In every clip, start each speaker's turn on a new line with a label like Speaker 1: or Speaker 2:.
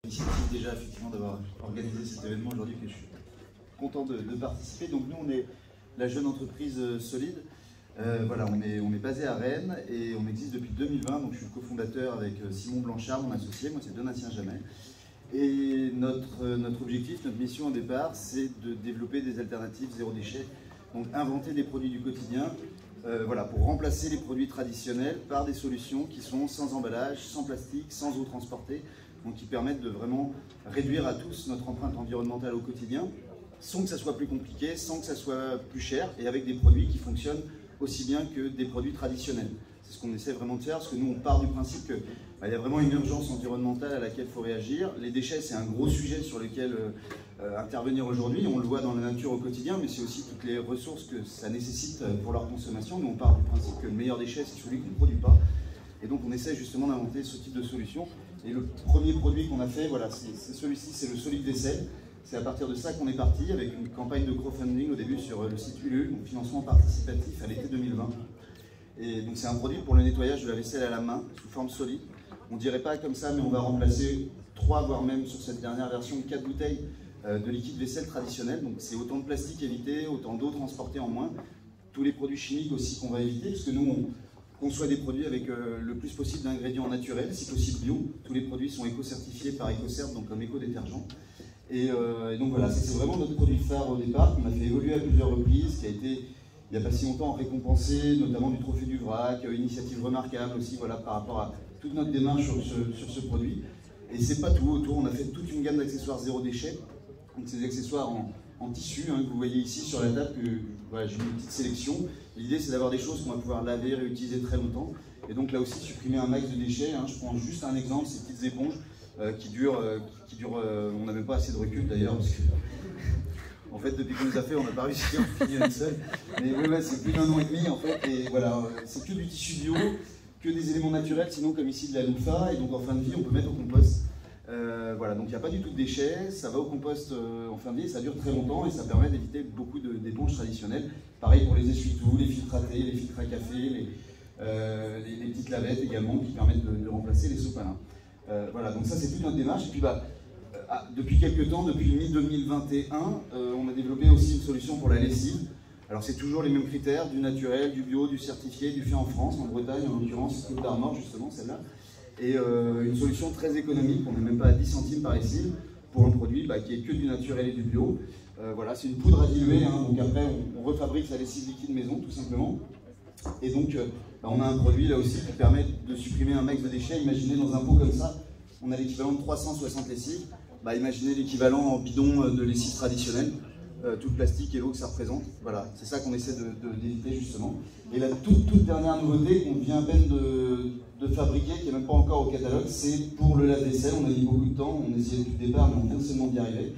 Speaker 1: Félicitations déjà effectivement d'avoir organisé cet événement aujourd'hui, que je suis content de participer. Donc nous on est la jeune entreprise Solide. Voilà, on est basé à Rennes et on existe depuis 2020. Donc je suis le cofondateur avec Simon Blanchard, mon associé. Moi c'est Donatien Jamet. Et notre objectif, notre mission au départ, c'est de développer des alternatives zéro déchet. Donc inventer des produits du quotidien, voilà, pour remplacer les produits traditionnels par des solutions qui sont sans emballage, sans plastique, sans eau transportée, donc qui permettent de vraiment réduire à tous notre empreinte environnementale au quotidien, sans que ça soit plus compliqué, sans que ça soit plus cher, et avec des produits qui fonctionnent aussi bien que des produits traditionnels. C'est ce qu'on essaie vraiment de faire, parce que nous on part du principe qu'il y a vraiment une urgence environnementale à laquelle il faut réagir. Les déchets, c'est un gros sujet sur lequel intervenir aujourd'hui. On le voit dans la nature au quotidien, mais c'est aussi toutes les ressources que ça nécessite pour leur consommation. Nous on part du principe que le meilleur déchet, c'est celui qu'on ne produit pas. Et donc on essaie justement d'inventer ce type de solution. Et le premier produit qu'on a fait, voilà, c'est celui-ci, c'est le solide vaisselle. C'est à partir de ça qu'on est parti, avec une campagne de crowdfunding au début sur le site Ulule, donc financement participatif à l'été 2020. Et donc c'est un produit pour le nettoyage de la vaisselle à la main, sous forme solide. On ne dirait pas comme ça, mais on va remplacer 3, voire même sur cette dernière version, 4 bouteilles de liquide vaisselle traditionnel. Donc c'est autant de plastique évité, autant d'eau transportée en moins. Tous les produits chimiques aussi qu'on va éviter, parce que nous on conçoit des produits avec le plus possible d'ingrédients naturels, si possible bio. Tous les produits sont éco-certifiés par EcoCert, donc comme éco-détergent. Et donc voilà, c'est vraiment notre produit phare au départ, qu'on a fait évoluer à plusieurs reprises, qui a été, il n'y a pas si longtemps, récompensé, notamment du Trophée du Vrac, initiative remarquable aussi, voilà, par rapport à toute notre démarche sur ce produit. Et c'est pas tout, autour on a fait toute une gamme d'accessoires zéro déchet, donc ces accessoires en tissu, hein, que vous voyez ici sur la table, que voilà, j'ai une petite sélection. L'idée c'est d'avoir des choses qu'on va pouvoir laver, réutiliser très longtemps, et donc là aussi supprimer un max de déchets, hein. Je prends juste un exemple, ces petites éponges qui durent, on n'a même pas assez de recul d'ailleurs, parce que en fait depuis qu'on les a fait on n'a pas réussi à en finir une seule, mais ouais, c'est plus d'1 an et demi en fait, et voilà, c'est que du tissu bio, que des éléments naturels, sinon comme ici de la louffa, et donc en fin de vie on peut mettre au compost. Voilà, donc il n'y a pas du tout de déchets, ça va au compost en fin de vie, ça dure très longtemps et ça permet d'éviter beaucoup d'éponges traditionnelles. Pareil pour les essuie-tout, les filtres à thé, les filtres à café, les petites lavettes également qui permettent de remplacer les sopalins. Voilà, donc ça c'est toute notre démarche. Et puis depuis quelques temps, depuis mi-2021, on a développé aussi une solution pour la lessive. Alors c'est toujours les mêmes critères, du naturel, du bio, du certifié, du fait en France, en Bretagne en l'occurrence, Côte d'Armor justement celle-là. Et une solution très économique, on n'est même pas à 10 centimes par lessive, pour un produit qui est que du naturel et du bio. Voilà, c'est une poudre à diluer, hein, donc après on refabrique la lessive liquide maison tout simplement. Et donc on a un produit là aussi qui permet de supprimer un max de déchets. Imaginez dans un pot comme ça, on a l'équivalent de 360 lessives. Imaginez l'équivalent en bidon de lessive traditionnelle, tout le plastique et l'eau que ça représente. Voilà, c'est ça qu'on essaie d'éviter justement. Et la toute dernière nouveauté qu'on vient à peine de fabriquer, qui n'est même pas encore au catalogue, c'est pour le lave-vaisselle. On a mis beaucoup de temps, on essayait depuis le départ, mais on vient seulement d'y arriver.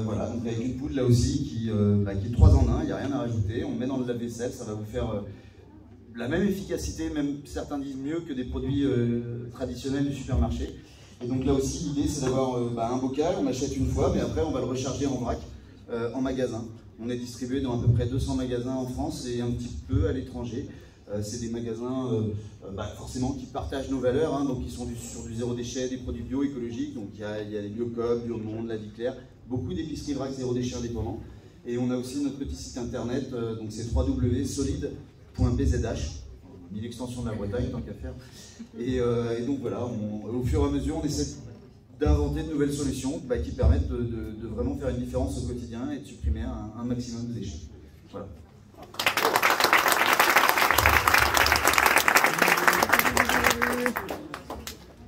Speaker 1: Voilà, donc avec une poudre là aussi qui est 3 en 1, il n'y a rien à rajouter. On met dans le lave-vaisselle, ça va vous faire la même efficacité, même certains disent mieux que des produits traditionnels du supermarché. Et donc là aussi, l'idée c'est d'avoir un bocal, on achète une fois, mais après on va le recharger en vrac, en magasin. On est distribué dans à peu près 200 magasins en France et un petit peu à l'étranger. C'est des magasins forcément qui partagent nos valeurs, hein, donc qui sont sur du zéro déchet, des produits bio écologiques, donc il y a les Biocoop, Biomonde, La Vie Claire, beaucoup d'épiceries vrac zéro déchet indépendants. Et on a aussi notre petit site internet, donc c'est www.solide.bzh, mis l'extension de la Bretagne tant qu'à faire. Et donc voilà, au fur et à mesure on essaie d'inventer de nouvelles solutions qui permettent de vraiment faire une différence au quotidien et de supprimer un maximum de déchets. Voilà.